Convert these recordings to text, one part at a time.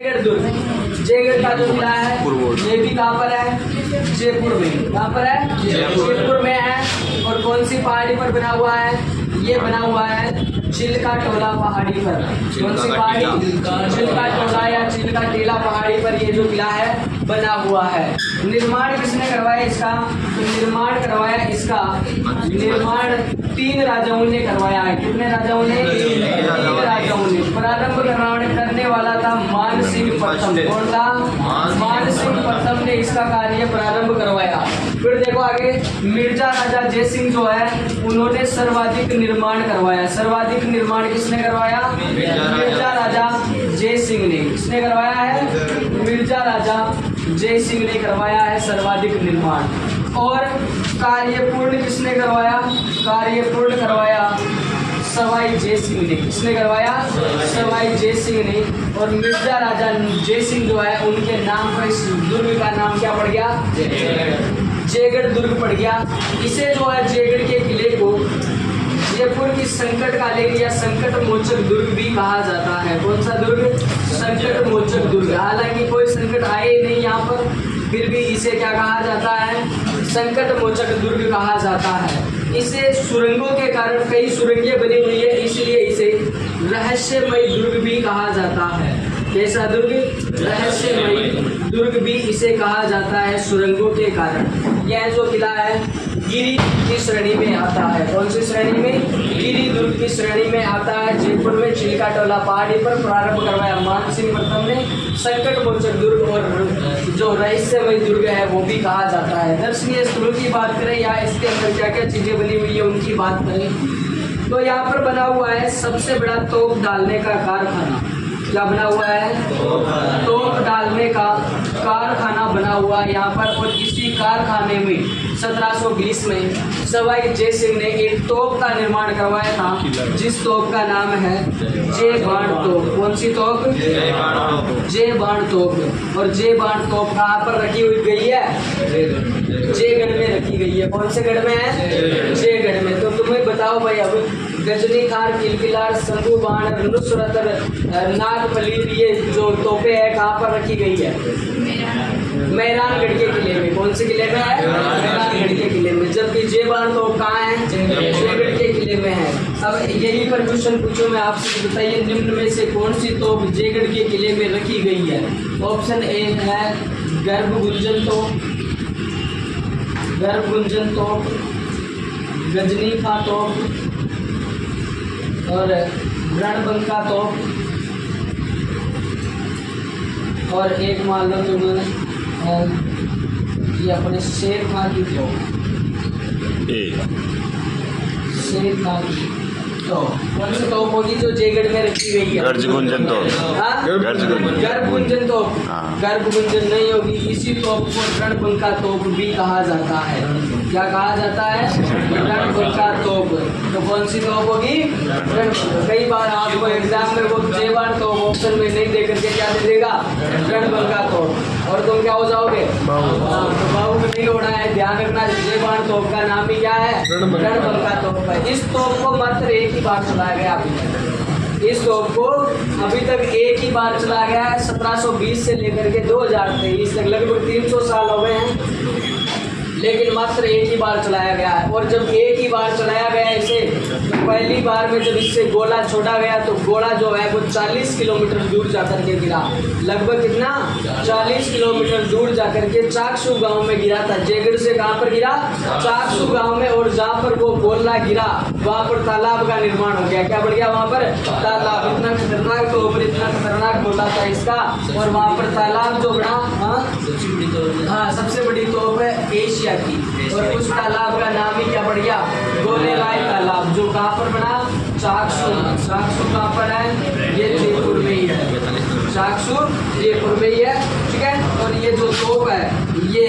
जयगढ़ का जो किला है ये भी कहाँ पर है? जयपुर में। कहाँ पर है? जयपुर में है। और कौन सी पहाड़ी पर बना हुआ है? ये बना हुआ है चिल्का टोला पहाड़ी पर। कौन सी पहाड़ी? चिल्का टोला या चिल्का टीला पहाड़ी पर ये जो किला है बना हुआ है। निर्माण किसने करवाया इसका? तो निर्माण करवाया इसका, निर्माण 3 राजाओं ने करवाया है। कितने राजाओं ने? 3 राजाओं ने। प्रारंभ करने वाला था मान सिंह प्रथम। कौन था? मान सिंह प्रथम ने इसका कार्य प्रारंभ करवाया। फिर देखो आगे, मिर्जा राजा जय सिंह जो है उन्होंने सर्वाधिक निर्माण करवाया। सर्वाधिक निर्माण किसने करवाया? मिर्जा राजा जय सिंह ने। किसने करवाया है? मिर्जा राजा जय सिंह ने करवाया है सर्वाधिक निर्माण। और कार्य पूर्ण किसने करवाया? कार्य पूर्ण करवाया सवाई जय सिंह ने। किसने करवाया? सवाई जय सिंह ने। और मिर्जा राजा जय सिंह जो है उनके नाम पर इस दुर्ग का नाम क्या पड़ गया? जयगढ़ दुर्ग पड़ गया। इसे जो है जयगढ़ के किले को जयपुर की संकट कालीन या संकट मोचक दुर्ग भी कहा जाता है। कौन सा दुर्ग? संकट मोचक दुर्ग। हालांकि कोई संकट आए नहीं यहाँ पर, फिर भी इसे क्या कहा जाता है? संकट मोचक दुर्ग कहा जाता है। इसे सुरंगों के कारण कई सुरंगें बनी हुई है, इसलिए इसे रहस्यमय दुर्ग भी कहा जाता है। कैसा दुर्ग? रहस्यमय दुर्ग भी इसे कहा जाता है सुरंगों के कारण। यह जो किला है गिरी की श्रेणी में आता है। कौन सी श्रेणी में? गिरी दुर्ग की श्रेणी में आता है। जयपुर में चिल्का टोला पहाड़ी पर प्रारंभ करवाया मान सिंह प्रथम ने। संकट मोचक दुर्ग और जो रहस्यमय दुर्ग है वो भी कहा जाता है। दर्शनीय स्थलों की बात करें या इसके अंदर क्या क्या चीजें बनी हुई है उनकी बात करें तो यहाँ पर बना हुआ है सबसे बड़ा तोप डालने का कारखाना। क्या बना हुआ है? तोप डालने का कारखाना बना हुआ है यहाँ पर। और इसी कारखाने में 1720 में सवाई जय सिंह ने एक तोप का निर्माण करवाया था, जिस तोप का नाम है जय बाण तोप। कौन सी तोप? जय बाण तोप। और जय बाण तोप कहाँ पर रखी हुई गई है? जयगढ़ में रखी गई है। कौन से गढ़ में है? जयगढ़ में। तो तुम्हें बताओ भाई, अब गजनी खार, किलकिलार, शंभू बाण, नुसरत, नागफली, ये जो तोपे है कहाँ पर रखी गई है? मेहरानगढ़ के किले में। कौन से किले में है? मेहरानगढ़ के किले में। जबकि जय बाण तोप कहाँ है? जयगढ़ के किले में है। अब यही पर क्वेश्चन पूछो मैं आपसे, बताइए निम्न में से कौन सी तोप जयगढ़ के किले में रखी गई है? ऑप्शन ए है गर्भगुंजन तोप, गर्भगुंजन तोप, गजनी खा तोप और रणबंका तोप, और एक मान लो तुम ये अपने शेर खां की तोप। शेर खां की तोप कौन सी तोप होगी जो जयगढ़ में रखी गई है? गर्भगुंजन तोप। गर्भगुंजन तोप। गर्भगुंजन नहीं होगी। इसी तोप को रणबंका तोप भी कहा जाता है। क्या कहा जाता है? रणबंका तोप। तो कौन सी तोप होगी? कई बार आपको एग्जाम में वो जय बाण तोप ऑप्शन में नहीं दे करके क्या दे देगा? रणबंका तोप। और तुम क्या हो जाओगे? तो बाबू नहीं होना है, ध्यान रखना। जय बाण तोप का नाम ही क्या है? रणबंका तोप है। इस तोप को मात्र एक ही बार चलाया गया अभी तक। इस तोप को अभी तक एक ही बार चलाया गया है। 1720 से लेकर के 2023 तक लगभग 300 साल हो गए हैं, लेकिन मात्र एक ही बार चलाया गया है। और जब एक ही बार चलाया गया इसे, तो पहली बार में जब इससे गोला छोड़ा गया तो गोला जो है वो 40 किलोमीटर दूर जाकर के गिरा। लगभग कितना? 40 किलोमीटर दूर जाकर के चाकसू गांव में गिरा था। जयगढ़ से कहाँ पर गिरा? चाकसू गांव में। और जहाँ पर वो गोला गिरा वहाँ पर तालाब का निर्माण हो गया। क्या बढ़ गया वहाँ पर? तालाब। इतना खतरनाक तो ऊपर इतना खतरनाक गोला था इसका, और वहाँ पर तालाब जो बना, हाँ सबसे बड़ी तोप है एशिया की। और उस तालाब का नाम ही क्या पड़ गया? गोलेराय तालाब, जो कहाँ पर बना? चाकसू। चाकसू कहाँ पर है? ये जयपुर में ही है। चाकसू जयपुर में ही है, ठीक है। और ये जो तोप है ये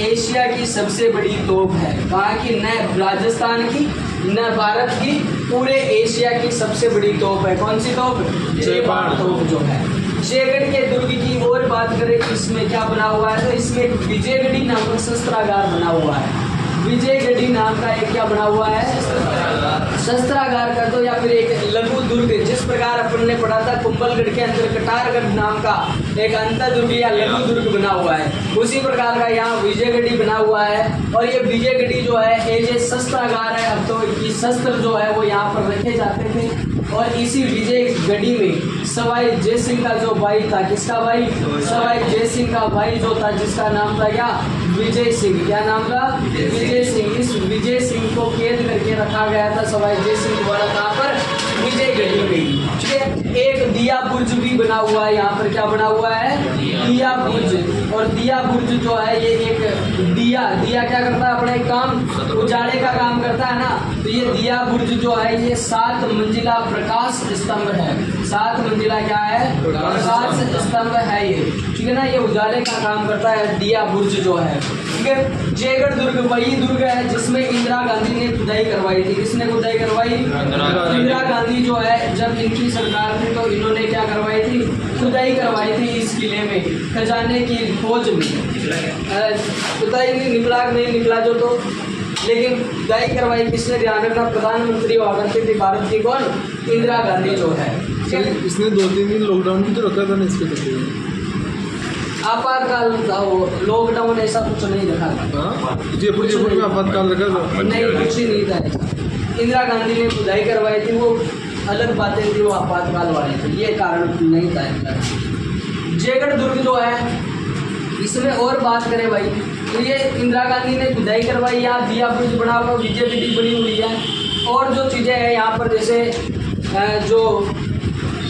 एशिया की सबसे बड़ी तोप है। कहाँ की? न राजस्थान की, न भारत की, पूरे एशिया की सबसे बड़ी तोप है। कौन सी तोप? जय बाण तोप जो है। जयगढ़ के दुर्ग की और बात करें कि इसमें क्या बना हुआ है, तो इसमें विजयगढ़ी नामक शस्त्रागार बना हुआ है। विजयगढ़ी नाम का एक क्या बना हुआ है, शस्त्रागार कर दो, या फिर एक लघु दुर्ग, जिस प्रकार अपन ने पढ़ा था कुंभलगढ़ के अंदर कटारगढ़ नाम का एक अंतर्दुर्ग या लघु दुर्ग बना हुआ है, उसी प्रकार का यहाँ विजयगढ़ी बना हुआ है। और ये विजयगढ़ी जो है एज ए शस्त्रागार है। अब तो ये शस्त्र जो है वो यहाँ पर रखे जाते थे। और इसी विजयगढ़ी में सवाई जय सिंह का जो भाई था, किसका भाई, सवाई जय सिंह का भाई जो था, जिसका नाम था क्या, विजय सिंह। क्या नाम था, विजय सिंह। इस विजय सिंह को कैद करके रखा गया था सवाई जय सिंह द्वारा, कहाँ पर, विजयगढ़ी में। ठीक है, एक दिया बुर्ज भी बना हुआ है यहाँ पर। क्या बना हुआ है, दिया बुर्ज। और दिया बुर्ज जो है ये एक दिया क्या करता है, अपना एक काम उजाले का काम करता है ना। तो ये दिया बुर्ज जो है ये 7 मंजिला प्रकाश स्तंभ है। 7 मंजिला क्या है, प्रकाश स्तंभ है ये। ठीक है ना, ये उजाले का काम करता है दिया बुर्ज जो है। ठीक है, जयगढ़ दुर्ग वही दुर्ग है जिसमें इंदिरा गांधी ने खुदाई करवाई थी। किसने खुदाई करवाई, इंदिरा गांधी जो है, जब इनकी सरकार थी तो इन्होंने क्या करवाई थी, खुदाई करवाई थी इस किले में खजाने की खोज में। खुदाई नहीं निकला जो, तो लेकिन खुदाई करवाई किसने, ध्यान रखना, प्रधानमंत्री हुआ करती थी भारत की, कौन, इंदिरा गांधी जो है। इसने 2-3 दिन लॉकडाउन भी तो रखा था ना इसके तक, आपातकाल था वो, लॉकडाउन ऐसा कुछ नहीं रखा था। जयपुर में आपातकाल रखा था, नहीं कुछ ही नहीं था ऐसा। इंदिरा गांधी ने खुदाई करवाई थी, वो अलग बातें थी, वो आपातकाल वाले थे, ये कारण नहीं था इनका। जयगढ़ दुर्ग जो है इसमें और बात करें भाई, तो ये इंदिरा गांधी ने खुदाई करवाई, यहाँ दिया बुर्ज बना हुआ, विजयगढ़ी बनी हुई है। और जो चीज़ें हैं यहाँ पर, जैसे जो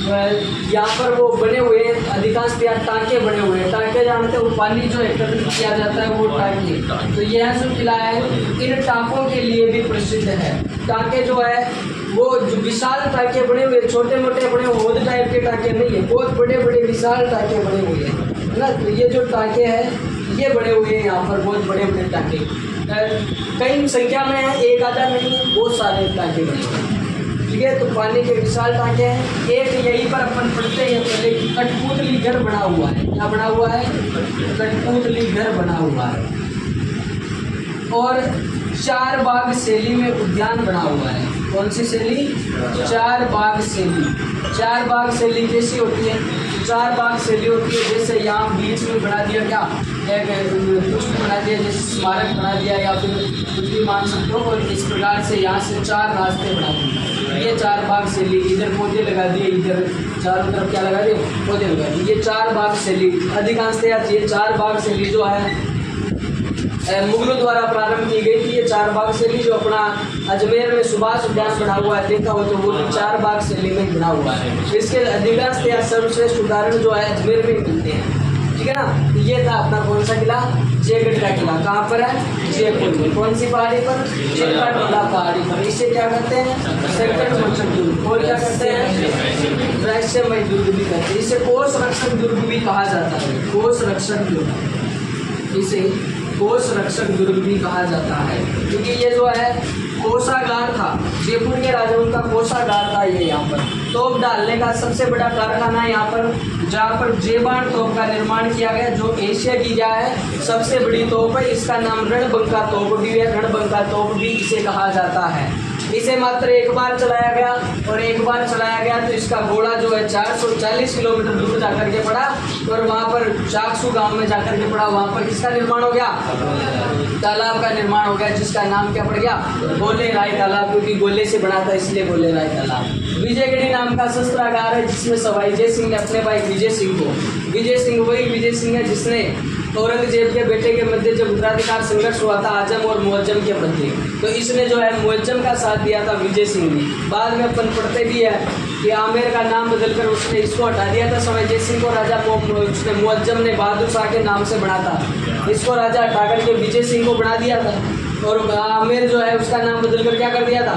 यहाँ पर वो बने हुए अधिकांश टाँके बने हुए हैं। टाँके जानते हो, पानी जो एकत्रित किया जाता है वो टाँके। तो यह जो किला है इन टाँकों के लिए भी प्रसिद्ध है। टाँके जो है वो जो विशाल टाँके बने हुए, छोटे मोटे बने हुए टाइप के टाँके नहीं है, बहुत बड़े बड़े विशाल टाँके बने हुए हैं ना। तो ये जो टाँके हैं ये बने हुए हैं यहाँ पर, बहुत बड़े बड़े टाँके, कई संख्या में है, एक आधा नहीं है, बहुत सारे टाँके बने हुए हैं। ठीक है, तो पानी के विशाल टाँके हैं। एक यहीं पर अपन पढ़ते हैं पहले, कठपुतली घर बना हुआ है। क्या बना हुआ है, कठपुतली घर बना हुआ है। और 4 बाग शैली में उद्यान बना हुआ है। कौन सी शैली, 4 बाग शैली। 4 बाग शैली कैसी होती है, 4 बाग शैली होती है जैसे यहाँ बीच में बना दिया, क्या एक कुछ बना दिया, जैसे स्मारक बना दिया या फिर कुछ भी मान सकते हो। और इस प्रकार से यहाँ से 4 रास्ते बना दिए, ये 4 बाग शैली। इधर पौधे लगा दिए, इधर चारों तरफ क्या लगा दिए, पौधे लगा दिए। ये 4 बाग शैली अधिकांशतः, ये 4 बाग शैली जो है मुगलों द्वारा प्रारंभ की गई थी। ये 4 बाग शैली जो अपना अजमेर में सुभाष उद्यान बना हुआ है, देखा हो तो वो भी 4 बाग शैली में बना हुआ है। इसके अधिकांश या सर्वश्रेष्ठ उदाहरण जो है अजमेर में मिलते हैं। ठीक है ना, ये था अपना कौन सा किला, जयगढ़ का किला। कहाँ पर है, जयपुर में। कौन सी पहाड़ी पर, चिल्काटोला पहाड़ी पर। इसे क्या करते हैं, संकट मोचन दुर्ग। और क्या करते हैं, रहस्यमय दुर्ग भी कहते हैं। इसे कोष रक्षक दुर्ग भी कहा जाता है, कोष रक्षक दुर्ग। इसे कोष रक्षक दुर्ग भी कहा जाता है, क्योंकि ये जो है कोषागार था, जयपुर के राजाओं का कोषागार था ये। यहाँ पर तोप डालने का सबसे बड़ा कारखाना है यहाँ पर, जहाँ पर जेबान तोप का निर्माण किया गया, जो एशिया की क्या है सबसे बड़ी तोप है। इसका नाम रणबंका तोप भी है, रणबंका तोप भी इसे कहा जाता है। इसे मात्र एक बार चलाया गया, और एक बार चलाया गया तो इसका घोड़ा जो है 440 किलोमीटर दूर जाकर के पड़ा, और वहाँ पर चाकसू गांव में जाकर के पड़ा। वहाँ पर किसका निर्माण हो गया, तालाब का निर्माण हो गया, जिसका नाम क्या पड़ गया, गोले राय तालाब, क्योंकि गोले से बना था इसलिए गोले राय तालाब। विजयगढ़ी नाम का शस्त्रागार है जिसमें सवाई जय सिंह ने अपने भाई विजय सिंह को, विजय सिंह वही विजय सिंह है जिसने औरंगजेब के बेटे के मध्य जब उत्तराधिकार संघर्ष हुआ था आजम और मुअज्जम के मध्य, तो इसने जो है मुअज्जम का साथ दिया था विजय सिंह ने। बाद में अपन पढ़ते भी है कि आमेर का नाम बदलकर उसने इसको हटा दिया था सवाई जय सिंह को। राजा उसने मुअज्जम ने बहादुर शाह के नाम से बना था, इसको राजा हटा करके विजय सिंह को बना दिया था। और आमेर जो है उसका नाम बदलकर क्या कर दिया था,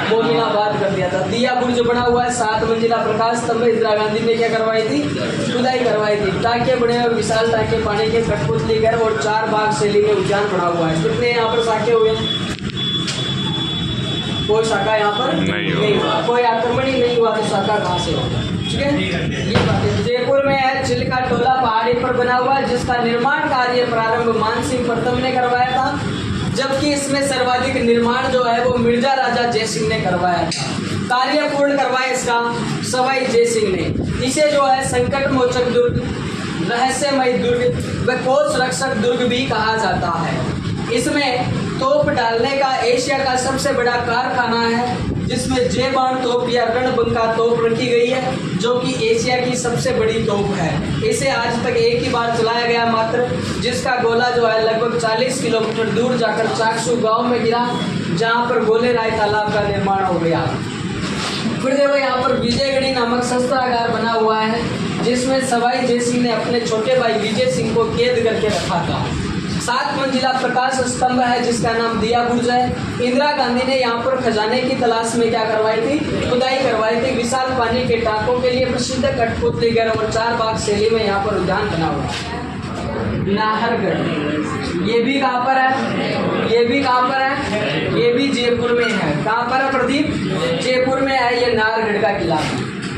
मोमिनाबाद कर दिया था। दिया बुर्ज बना हुआ है 7 मंजिला प्रकाश स्तंभ, इंदिरा गांधी ने क्या करवाई थी, खुदाई करवाई थी। टाँके बने हुए विशाल टाँके, पानी के कठपुतली घर और 4 बाग शैली में उद्यान बना हुआ है। कितने यहाँ पर शाखे हुए, कोई शाखा यहाँ पर नहीं हुआ, कोई आक्रमण ही नहीं हुआ तो शाखा कहाँ से होगा। ठीक है, ये बात है। जयपुर में है चिल्काटोला पहाड़ी पर बना हुआ है, जिसका निर्माण कार्य प्रारंभ मानसिंह प्रथम ने करवाया था। जबकि इसमें सर्वाधिक निर्माण जो है वो मिर्जा राजा जय सिंह ने करवाया था। कार्य पूर्ण करवाया इसका सवाई जय सिंह ने। इसे जो है संकट मोचक दुर्ग, रहस्यमय दुर्ग व कोष रक्षक दुर्ग भी कहा जाता है। इसमें तोप डालने का एशिया का सबसे बड़ा कारखाना है, जिसमें J-बाण तोप या रणबंका तोप रखी गई है, जो कि एशिया की सबसे बड़ी तोप है। इसे आज तक एक ही बार चलाया गया मात्र, जिसका गोला जो है लगभग 40 किलोमीटर दूर जाकर चाकसू गांव में गिरा, जहां पर गोले राय तालाब का निर्माण हो गया। फिर देखो यहाँ पर विजयगढ़ी नामक शस्त्रागार बना हुआ है, जिसमें सवाई जय सिंह ने अपने छोटे भाई विजय सिंह को कैद करके रखा था। 7 मंजिला प्रकाश स्तंभ है, जिसका नाम दिया बुर्ज है। इंदिरा गांधी ने यहाँ पर खजाने की तलाश में क्या करवाई थी, खुदाई करवाई थी। विशाल पानी के टाँकों के लिए प्रसिद्ध कठपुतलीगढ़ और 4 बाग शैली में यहाँ पर उद्यान बना हुआ है। नाहरगढ़, ये भी कहाँ पर है, ये भी कहाँ पर है, ये भी जयपुर में है। कहाँ पर है प्रदीप, जयपुर में है ये नाहरगढ़ का किला।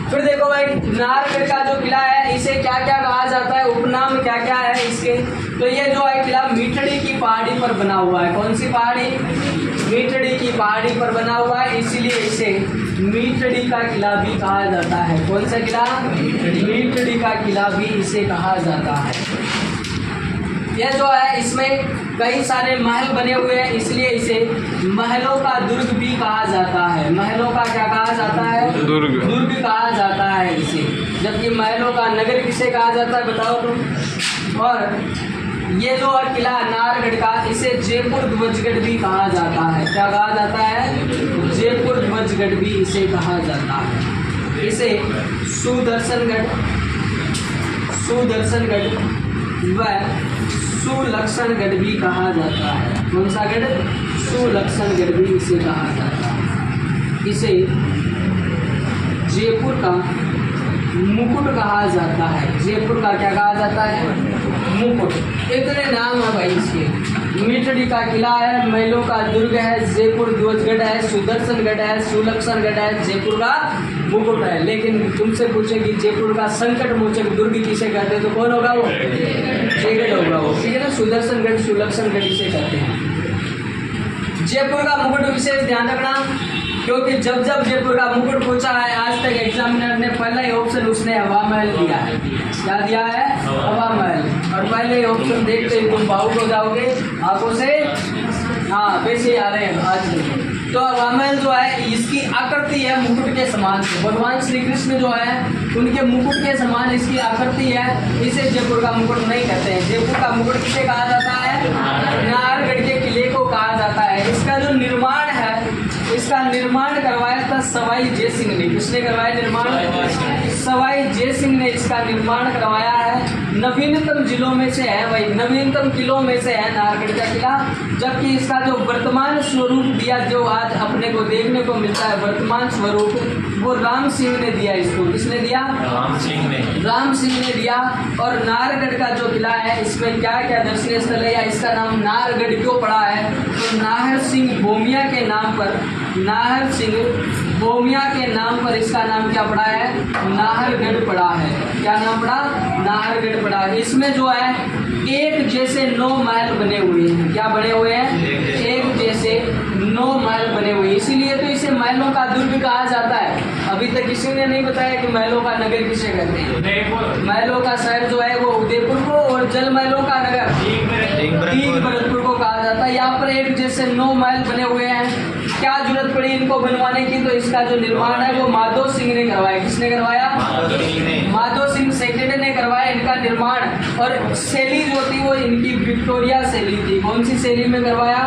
फिर देखो भाई, नाहरगढ़ का जो किला है इसे क्या क्या कहा जाता है, उपनाम क्या क्या है इसके। तो ये जो है किला मीठड़ी की पहाड़ी पर बना हुआ है। कौन सी पहाड़ी, मीठड़ी की पहाड़ी पर बना हुआ है, इसलिए इसे मीठड़ी का किला भी कहा जाता है। कौन सा किला, मीठड़ी का किला भी इसे कहा जाता है। यह जो है इसमें कई सारे महल बने हुए हैं, इसलिए इसे महलों का दुर्ग भी कहा जाता है। महलों का क्या कहा जाता है, दुर्ग, दुर्ग कहा जाता है इसे। जबकि महलों का नगर किसे कहा जाता है बताओ तुम। और ये जो है किला नाहरगढ़ का, इसे जयपुर ध्वजगढ़ भी कहा जाता है। क्या कहा जाता है, जयपुर ध्वजगढ़ भी इसे कहा जाता है। इसे सुदर्शनगढ़, सुदर्शनगढ़ व सुलक्षणगढ़ भी कहा जाता है। कौन सा गढ़, सुलक्षणगढ़ भी इसे कहा जाता है। इसे जयपुर का मुकुट कहा जाता है। जयपुर का क्या कहा जाता है, मुकुट। इतने नाम है भाई इसके। मीठड़ी का किला है, महलों का दुर्ग है, जयपुर ध्वजगढ़ है, सुदर्शनगढ़ है, सुलक्षणगढ़ है, जयपुर का मुकुट है। लेकिन तुमसे पूछेगी जयपुर का संकट मोचक दुर्ग किसे कहते हैं, तो कौन होगा वो, जयगढ़ होगा वो, ठीक है ना। सुदर्शनगढ़, सुलक्षणगढ़ इसे कहते हैं। जयपुर का मुकुट विशेष ध्यान रखना, क्योंकि जब जब जयपुर का मुकुट पूछा है आज तक एग्जामिनर ने पहला ही ऑप्शन उसने हवा महल दिया है। क्या दिया है, हवा महल। और पहले ही ऑप्शन देखते ही तुम भावुक हो जाओगे आंखों से। हाँ वैसे आ रहे हैं आज। तो हवा महल जो है इसकी आकृति है मुकुट के समान। भगवान श्री कृष्ण जो है उनके मुकुट के समान इसकी आकृति है, इसे जयपुर का मुकुट नहीं कहते हैं। जयपुर का मुकुट किसे कहा जाता है, नाहरगढ़ के किले को कहा जाता है। इसका जो निर्माण है, इसका निर्माण करवाया था सवाई जय सिंह ने। किसने करवाया निर्माण, सवाई जय सिंह ने इसका निर्माण करवाया है। नवीनतम जिलों में से है भाई, नवीनतम किलों में से है नाहरगढ़ का किला। जबकि इसका जो वर्तमान स्वरूप दिया, जो आज अपने को देखने को मिलता है वर्तमान स्वरूप, वो राम सिंह ने दिया इसको। किसने दिया, राम सिंह ने, राम सिंह ने दिया। और नाहरगढ़ का जो किला है इसमें क्या क्या दर्शनीय स्थल है, या इसका नाम नाहरगढ़ क्यों पड़ा है, तो नाहर सिंह भोमिया के नाम पर, नाहर सिंह भोमिया के नाम पर इसका नाम क्या पड़ा है, नाहरगढ़ पड़ा है। क्या नाम पड़ा, नाहरगढ़ पड़ा है। इसमें जो है एक जैसे 9 महल बने हुए हैं। क्या बने हुए हैं, एक जैसे 9 महल बने हुए हैं, इसीलिए तो इसे महलों का दुर्ग कहा जाता है। अभी तक किसी ने नहीं बताया कि महलों का नगर किसे कहते हैं। महलों का शहर जो है वो उदयपुर को, और जल महलों का नगर भरतपुर को कहा जाता है। यहाँ पर एक जैसे 9 महल बने हुए हैं। क्या जरूरत पड़ी इनको बनवाने की, तो इसका जो निर्माण है वो माधो सिंह ने करवाया। किसने करवाया, माधो सिंह सेकेंड ने करवाया इनका निर्माण। और शैली जो थी वो इनकी विक्टोरिया शैली थी। कौन सी शैली में करवाया,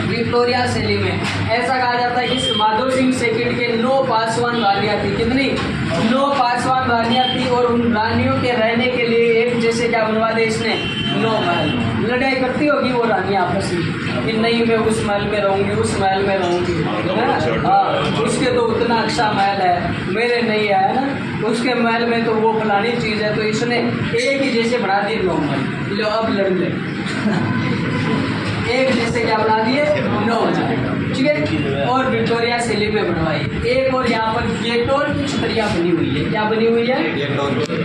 विक्टोरिया शैली में। ऐसा कहा जाता है कि इस माधो सिंह सेकेंड के 9 पासवान रानियां थी। कितनी, 9 पासवान रानियां थी। और उन रानियों के रहने के लिए एक जैसे क्या बनवा दे इसने, 9 महल। लड़ाई करती होगी वो रानियां आपस में कि नहीं मैं उस महल में रहूंगी, उस महल में रहूंगी, है ना। हाँ, उसके तो उतना अच्छा महल है, मेरे नहीं है ना, उसके महल में तो वो फलानी चीज़ है। तो इसने एक ही जैसे बढ़ा दिए 9 महल। लो अब लड़ ले एक जैसे क्या बना दिए, 9 हो जाएगा। ठीक है, और विक्टोरिया शैली में बनवाई। एक और यहाँ पर गेटोर की छतरियाँ बनी हुई है। क्या बनी हुई है?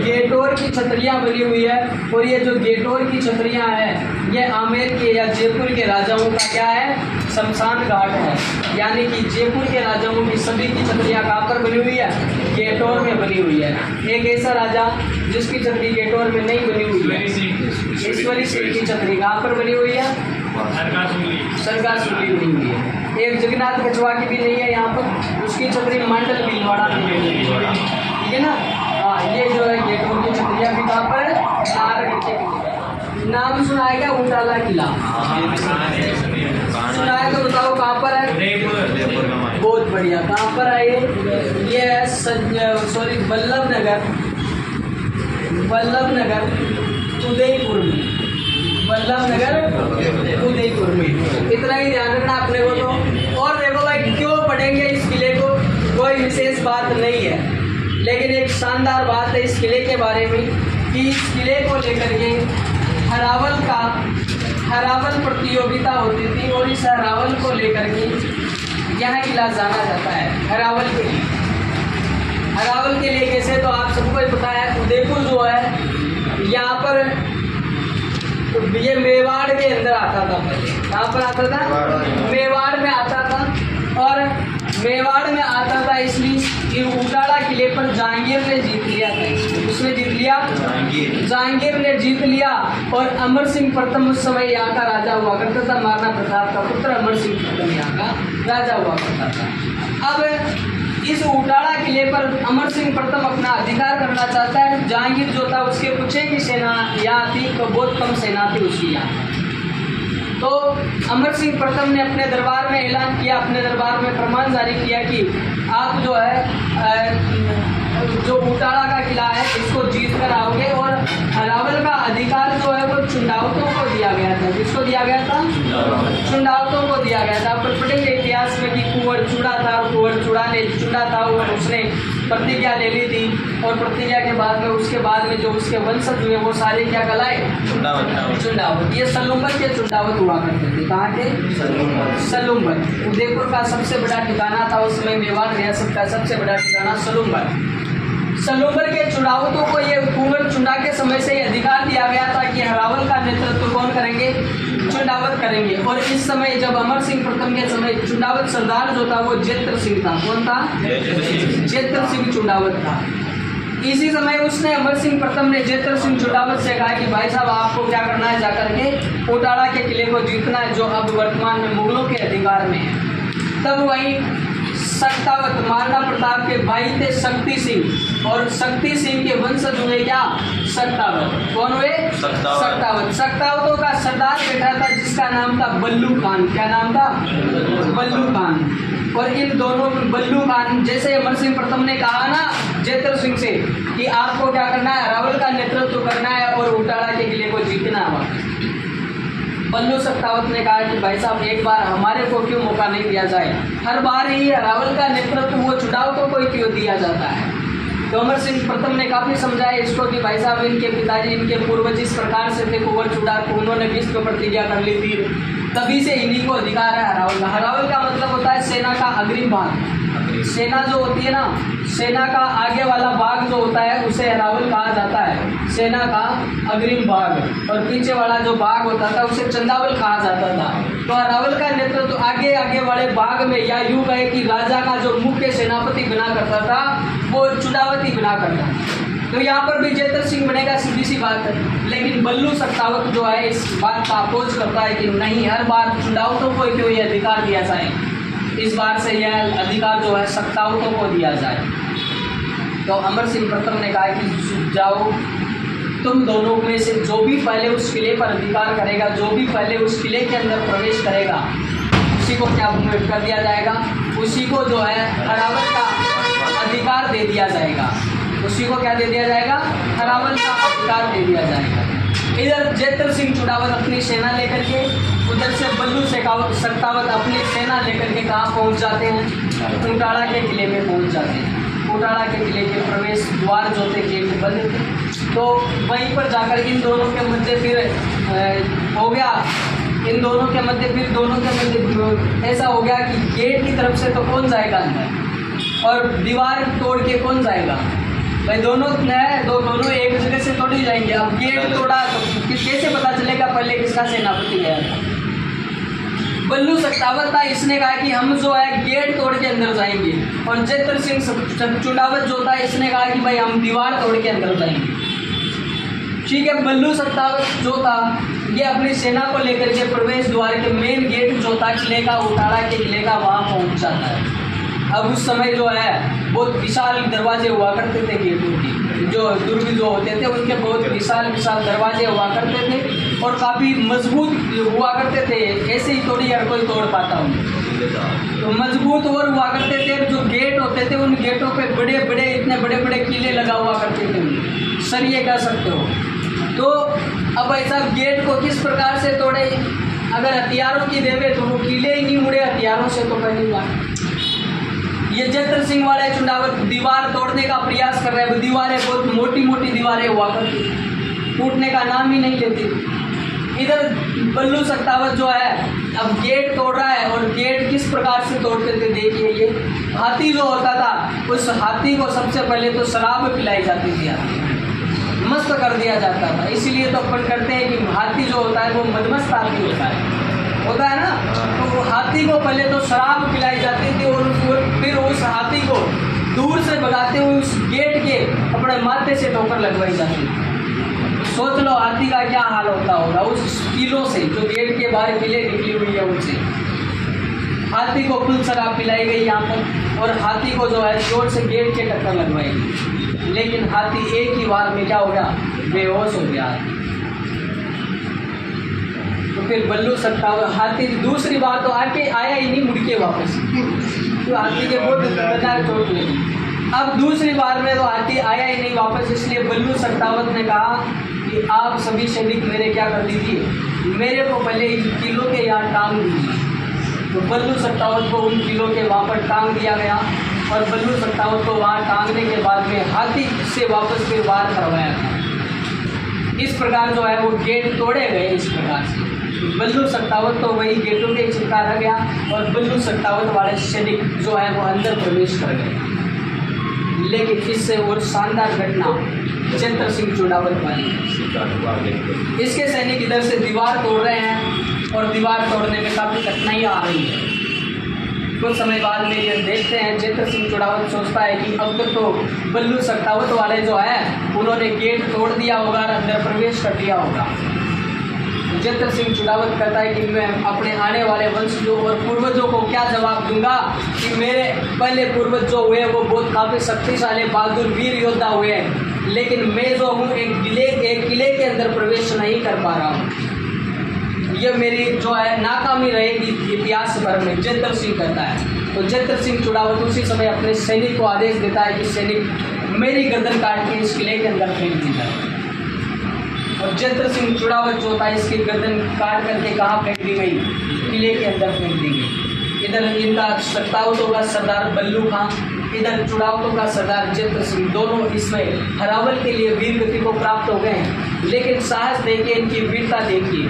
गेटोर की छतरियाँ बनी हुई है। और ये जो गेटोर की छतरियाँ हैं ये आमेर के या जयपुर के राजाओं का क्या है? शमशान घाट है। यानी कि जयपुर के राजाओं की सभी की छतरियाँ कहाँ पर बनी हुई है? गेटोर में बनी हुई है। एक ऐसा राजा जिसकी छतरी गेटोर में नहीं बनी हुई है, ईश्वरी सिंह की छतरी कहाँ पर बनी हुई है? सरगासुली बनी हुई है। एक जगन्नाथ कछवा की भी नहीं है यहाँ पर, उसकी छतरी मंडल भीलवाड़ा में बनी हुई है। ठीक है ना? हाँ, ये जो है गेटोर की छतरियाँ भी कहाँ पर है? नाहरगढ़ के। नाम सुना है क्या? उटाला किला सुना है तो बताओ कहाँ पर है? बहुत बढ़िया। कहाँ पर है ये है सॉरी वल्लभ नगर उदयपुर में। वल्लभ नगर उदयपुर में। इतना ही ध्यान रखना अपने को तो। और देखो भाई क्यों पढ़ेंगे इस किले को, कोई विशेष बात नहीं है, लेकिन एक शानदार बात है इस किले के बारे में कि इस किले को लेकर के हरावल प्रतियोगिता होती थी और इस हरावल को लेकर के यह किला जाना जाता है। हरावल के लिए कैसे, तो आप सबको ही पता है उदयपुर जो है यहाँ पर ये मेवाड़ के अंदर आता था। पहले कहाँ पर आता था? मेवाड़ में आता था। और मेवाड़ में आता था इसलिए कि उटाला किले पर जहांगीर ने जीत लिया था। उसने जीत लिया, जहांगीर ने जीत लिया। और अमर सिंह प्रथम उस समय यहाँ का राजा हुआ करता था। महाराणा प्रताप का पुत्र अमर सिंह प्रथम यहाँ का राजा हुआ करता था। अब इस उटाला किले पर अमर सिंह प्रथम अपना अधिकार करना चाहता है। जहांगीर जो था उसके कुछ की सेना यहाँ थी, तो बहुत कम सेना थी उसकी यहाँ। तो अमर सिंह प्रथम ने अपने दरबार में ऐलान किया, अपने दरबार में फरमान जारी किया कि आप जो है जो उटाला का किला है इसको जीत कर आओगे। और हरावल का अधिकार जो है वो चुंडावतों को दिया गया था। किसको दिया गया था? चुंडावतों को दिया गया था। पर पढ़ेंगे इतिहास में कि कुंवर चूड़ा था, कुंवर चूड़ा ने चुना था और उसने प्रतिज्ञा ले ली थी। और प्रतिज्ञा के बाद में जो उसके वंशज हुए वो सारे क्या कहलाए? चुंडावत। ये सलूम्बर के चुंडावत हुआ करते थे। कहाँ के? सलूम्बर। उदयपुर का सबसे बड़ा ठिकाना था उस समय, मेवाड़ रियासत का सबसे बड़ा ठिकाना सलूम्बर के चुनावतों को ये कुंवर चुना के समय से ही अधिकार दिया गया था कि हरावल का नेतृत्व कौन करेंगे? चुंडावत करेंगे। और इस समय जब अमर सिंह प्रथम के समय चुंडावत सरदार जो था वो जेत्र सिंह था। कौन था? जेत्र सिंह चुंडावत था। इसी समय उसने अमर सिंह प्रथम ने जेत्र सिंह चुंडावत से कहा कि भाई साहब आपको क्या करना है, जाकर के उटाला के किले को जीतना है जो अब वर्तमान में मुगलों के अधिकार में है। तब वहीं शक्तावत, महाराणा प्रताप के भाई थे शक्ति सिंह, और शक्ति सिंह के वंशज हुए क्या? शक्तावत। कौन हुए? शक्तावत। शक्तावतों का सरदार बैठा था जिसका नाम था बल्लू खान। क्या नाम था? बल्लू खान। और इन दोनों बल्लू खान, जैसे अमर सिंह प्रथम ने कहा ना जेत्र सिंह से कि आपको क्या करना है? हरावल का नेतृत्व करना है और उटाला के किले को जीतना है। बल्लू शक्तावत ने कहा कि भाई साहब एक बार हमारे को क्यों मौका नहीं दिया जाए? हर बार ही हरावल का नेतृत्व वो चुनावतों को क्यों दिया जाता है? तो अमर सिंह प्रथम ने काफ़ी समझाया इसको कि भाई साहब इनके पिताजी, इनके पूर्वज इस प्रकार से थे, कुंवर चुड़ा को उन्होंने विश्व प्रतिज्ञा कर ली थी, तभी से इन्हीं को अधिकार है हरावल का। हरावल का मतलब होता है सेना का अग्रिम भाग। सेना जो होती है ना, सेना का आगे वाला भाग जो होता है उसे हरावल कहा जाता है, सेना का अग्रिम भाग। और पीछे वाला जो भाग होता था उसे चंदावल कहा जाता था। तो हरावल का नेतृत्व तो आगे वाले भाग में, या यूँ कहे कि राजा का जो मुख्य सेनापति बना करता था वो चुनावती बना करता। तो यहाँ पर भी जेत्र सिंह बनेगा, सीधी सी बात है। लेकिन बल्लू शक्तावत जो है इस बात का अपोज करता है कि नहीं, हर बार चुनावतों को क्यों ये अधिकार दिया जाए, इस बार से यह अधिकार जो है शक्तावतों को दिया जाए। तो अमर सिंह प्रथम ने कहा कि जाओ, तुम दोनों में से जो भी पहले उस किले पर अधिकार करेगा, जो भी पहले उस किले के अंदर प्रवेश करेगा, उसी को क्या कर दिया जाएगा? उसी को जो है हरावल का अधिकार दे दिया जाएगा। उसी को क्या दे दिया जाएगा? हरावल का अधिकार दे दिया जाएगा। इधर जेत्र सिंह चुनावत अपनी सेना लेकर के, उधर से बल्लू शक्तावत अपनी सेना लेकर के कहाँ पहुँच जाते हैं? उटाला के किले में पहुँच जाते हैं। उटाला के किले के प्रवेश द्वार जो थे गेट बंद थे, तो वहीं पर जाकर इन दोनों के मध्य फिर हो गया इन दोनों के मध्य, फिर दोनों के मध्य ऐसा हो गया कि गेट की तरफ से तो कौन जाएगा अंदर और दीवार तोड़ के कौन जाएगा? भाई दोनों है, दोनों एक जगह से थोड़ी जाएंगे। अब गेट तोड़ा तो कैसे पता चलेगा पहले किसका सेनापति गया था? बल्लू सत्तावत था, इसने कहा कि हम जो है गेट तोड़ के अंदर जाएंगे, और जेतर सिंह चुंडावत जो था इसने कहा कि भाई हम दीवार तोड़ के अंदर जाएंगे। ठीक है, बल्लू सत्तावत जो था ये अपनी सेना को लेकर के प्रवेश द्वार के मेन गेट जो था किले का, उतारा के किले का, वहाँ पहुँच जाता है। अब उस समय जो है बहुत विशाल दरवाजे हुआ करते थे गेटों की, जो दुर्ग जो होते थे उनके बहुत विशाल विशाल दरवाजे हुआ करते थे और काफ़ी मजबूत हुआ करते थे। ऐसे ही थोड़ी हर कोई तोड़ पाता हूँ, तो मजबूत और हुआ करते थे। जो गेट होते थे उन गेटों पे बड़े बड़े, इतने बड़े बड़े किले लगा हुआ करते थे, सरिये कह सकते हो। तो अब ऐसा गेट को किस प्रकार से तोड़े? अगर हथियारों की देवे तो वो किले ही नहीं मुड़े हथियारों से, तो पहली बात ये जेतर सिंह वाले चुंडावत दीवार तोड़ने का प्रयास कर रहे हैं। दीवारें बहुत मोटी मोटी दीवारें हुआ करती, टूटने का नाम ही नहीं लेती। इधर बल्लू सत्तावत जो है अब गेट तोड़ रहा है, और गेट किस प्रकार से तोड़ते थे देखिए। ये हाथी जो होता था उस हाथी को सबसे पहले तो शराब पिलाई जाती थी, मस्त कर दिया जाता था। इसीलिए तो अपन करते हैं कि हाथी जो होता है वो मदमस्त हाथी होता है ना। तो वो हाथी को पहले तो शराब पिलाई जाती थी और फिर उस हाथी को दूर से भगाते हुए उस गेट के अपने माथे से ठोकर लगवाई जाती थी। सोच लो हाथी का क्या हाल होता होगा उस किलों से, जो गेट के बाहर किले निकली हुई है उनसे। हाथी को फुल शराब पिलाई गई यहाँ पर, और हाथी को जो है जोर से गेट के टक्कर लगवाई गई, लेकिन हाथी एक ही बार में क्या हो गया? बेहोश हो गया। तो फिर बल्लू सत्तावत हाथी दूसरी बार तो आके आया ही नहीं, मुड़ के वापस, तो हाथी के बहुत खतरनाक चोट लगी। अब दूसरी बार में तो हाथी आया ही नहीं वापस, इसलिए बल्लू सत्तावत ने कहा कि आप सभी सैनिक मेरे क्या कर दीजिए, मेरे को पहले इन किलों के यहाँ टांग दीजिए। तो बल्लू सत्तावत को उन किलों के वहाँ पर टांग दिया गया, और बल्लू सत्तावत को वहाँ टांगने के बाद में हाथी से वापस फिर वार करवाया था। इस प्रकार जो है वो गेट तोड़े गए। इस प्रकार से बल्लू सत्तावत तो वही गेटों के चिपका रह गया, और बल्लू सत्तावत वाले सैनिक जो है वो अंदर प्रवेश कर गए। लेकिन इससे और शानदार घटना जेतर सिंह चुंडावत वाली, इसके सैनिक इधर से दीवार तोड़ रहे हैं, और दीवार तोड़ने में काफ़ी कठिनाइयाँ आ रही है। कुछ समय बाद में ये देखते हैं जेतर सिंह चुंडावत सोचता है कि अब तक तो बल्लू सत्तावत वाले जो है उन्होंने गेट तोड़ दिया होगा और अंदर प्रवेश कर दिया होगा। जेतर सिंह चुंडावत कहता है कि मैं अपने आने वाले वंशजों और पूर्वजों को क्या जवाब दूंगा कि मेरे पहले पूर्वज जो हुए वो बहुत काफ़ी शक्तिशाली बहादुर वीर योद्धा हुए हैं, लेकिन मैं जो हूँ एक किले के अंदर प्रवेश नहीं कर पा रहा हूँ। ये मेरी जो है नाकामी रहेगी इतिहास भर में, जेतर सिंह कहता है। तो जेतर सिंह चुंडावत उसी समय अपने सैनिक को आदेश देता है कि सैनिक मेरी गर्दन काट के इस किले के अंदर फेंक दी जाए। और जेतर सिंह चुंडावत जो था इसकी गर्दन काट करके कहाँ फेंक दी गई? किले के अंदर फेंक दी गई। इधर इनका सत्तावतों का सरदार बल्लू खां, इधर चुंडावतों का सरदार जेतर सिंह, दोनों इसमें हरावल के लिए वीर गति को प्राप्त हो गए। लेकिन साहस देखिए, इनकी वीरता देखिए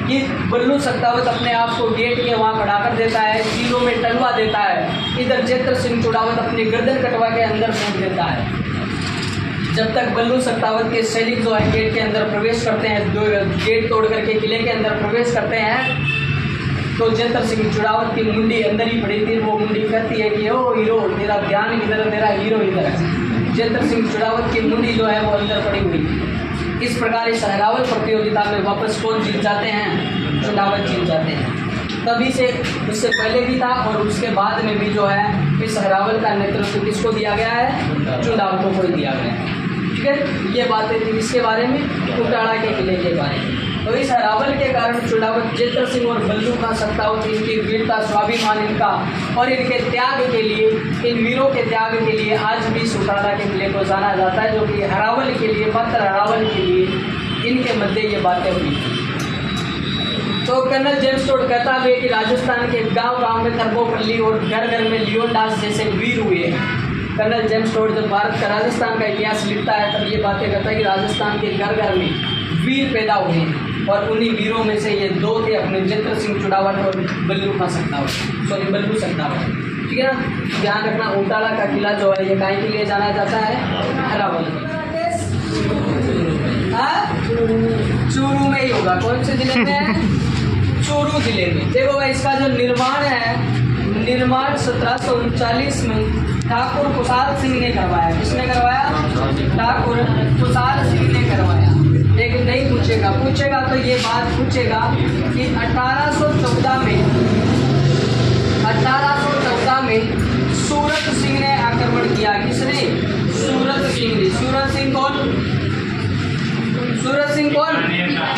कि बल्लू सत्तावत अपने आप को गेट के वहाँ खड़ा कर देता है, तीरों में टलवा देता है। इधर जेतर सिंह चुंडावत अपनी गर्दन कटवा के अंदर फेंक देता है। जब तक बल्लू सत्तावत के सैनिक जो है गेट के अंदर प्रवेश करते हैं, गेट तोड़ करके किले के अंदर प्रवेश करते हैं, तो जेतर सिंह चुंडावत की मुंडी अंदर ही पड़ी थी। वो मुंडी कहती है कि ओ हीरो, तेरा ध्यान इधर, तेरा हीरो इधर है। जेतर सिंह चुंडावत की मुंडी जो है वो अंदर पड़ी हुई थी। इस प्रकार इस हरावल प्रतियोगिता में वापस कौन जीत जाते हैं? चुंडावत जीत जाते हैं। तभी से उससे पहले भी था और उसके बाद में भी जो है इस हरावल का नेतृत्व किसको दिया गया है? चुंडावतों को ही दिया गया है। ठीक है, ये बातें थी इसके बारे में, उटाड़ा के किले के बारे में। तो इस हरावल के कारण चुंडावत, जेतर सिंह और बल्लू खां सत्तावत, इनकी वीरता, स्वाभिमान इनका और इनके त्याग के लिए, इन वीरों के त्याग के लिए आज भी उटाड़ा के किले को जाना जाता है, जो कि हरावल के लिए, मात्र हरावल के लिए इनके मध्य ये बातें हुई। तो कर्नल जेम्स टोड कहता है कि राजस्थान के गांव-गांव में थर्मोपल्ली और घर-घर में लियोनदास जैसे वीर हुए हैं। कर्नल जेम्स टोड जब भारत का, राजस्थान का इतिहास लिखता है तब ये बातें कहता है कि राजस्थान के घर-घर में वीर पैदा हुए हैं। और उन्हीं वीरों में से ये दो थे अपने जितेंद्र सिंह चुड़ावट और बल्लू खा सत्तावत, सॉरी बल्लू सत्तावत। ठीक है ना, ध्यान रखना। उटाला का किला जो है ये काय के लिए जाना जाता है, अरावली। चूरू में ही होगा, कौन से जिले में है, चूरू जिले में। देखो भाई इसका जो निर्माण है, निर्माण 1739 में ठाकुर कुशाल सिंह ने करवाया। किसने करवाया, ठाकुर कुशाल सिंह ने करवाया। लेकिन नहीं पूछेगा तो ये बात पूछेगा कि 1814 में सूरत सिंह ने आक्रमण किया। किसने, सूरत सिंह ने। सूरत सिंह कौन,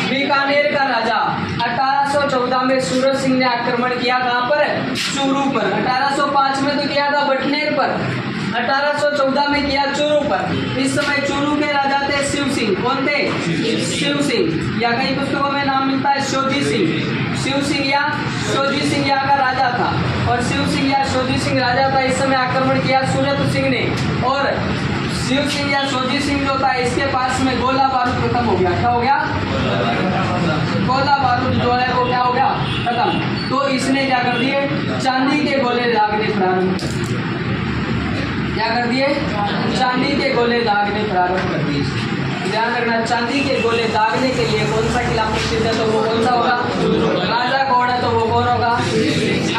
बीकानेर का राजा। 1814 में सूरत सिंह ने आक्रमण किया, कहाँ पर, चूरू पर। 1805 में तो किया था बटनेर पर, 1814 में किया चूरू पर। इस समय चूरू के राजा थे शिव सिंह। कौन थे, शिव सिंह, या कई पुस्तकों में नाम मिलता है शोजी सिंह। शिव सिंह या शोजी सिंह यहाँ का राजा था, और शिव सिंह या शोजी सिंह राजा था। इस समय आक्रमण किया सूरत सिंह ने, और शिव सिंह या शोजी सिंह जो था इसके पास में गोला बारूद खत्म हो गया। क्या हो गया, गोला बारूद जो है वो क्या हो गया, खत्म। तो इसने क्या कर दिए, चांदी के गोले दागने प्रारंभ कर दिए। क्या कर दिए, चांदी के गोले दागने प्रारंभ कर दिए। ध्यान रखना, चांदी के गोले दागने के लिए कौन सा किला प्रसिद्ध है, तो वो कौन सा होगा, राजा कौन है तो वो कौन होगा,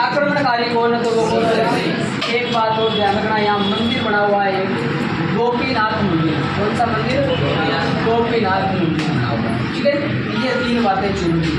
आक्रमणकारी कौन है तो वो कौन होगा। एक बात और ध्यान रखना, यहाँ मंदिर बना हुआ है, गोपीनाथ मंदिर। कौन सा मंदिर, गोपीनाथ मंदिर बना हुआ है। ठीक है, ये तीन बातें चुन ली।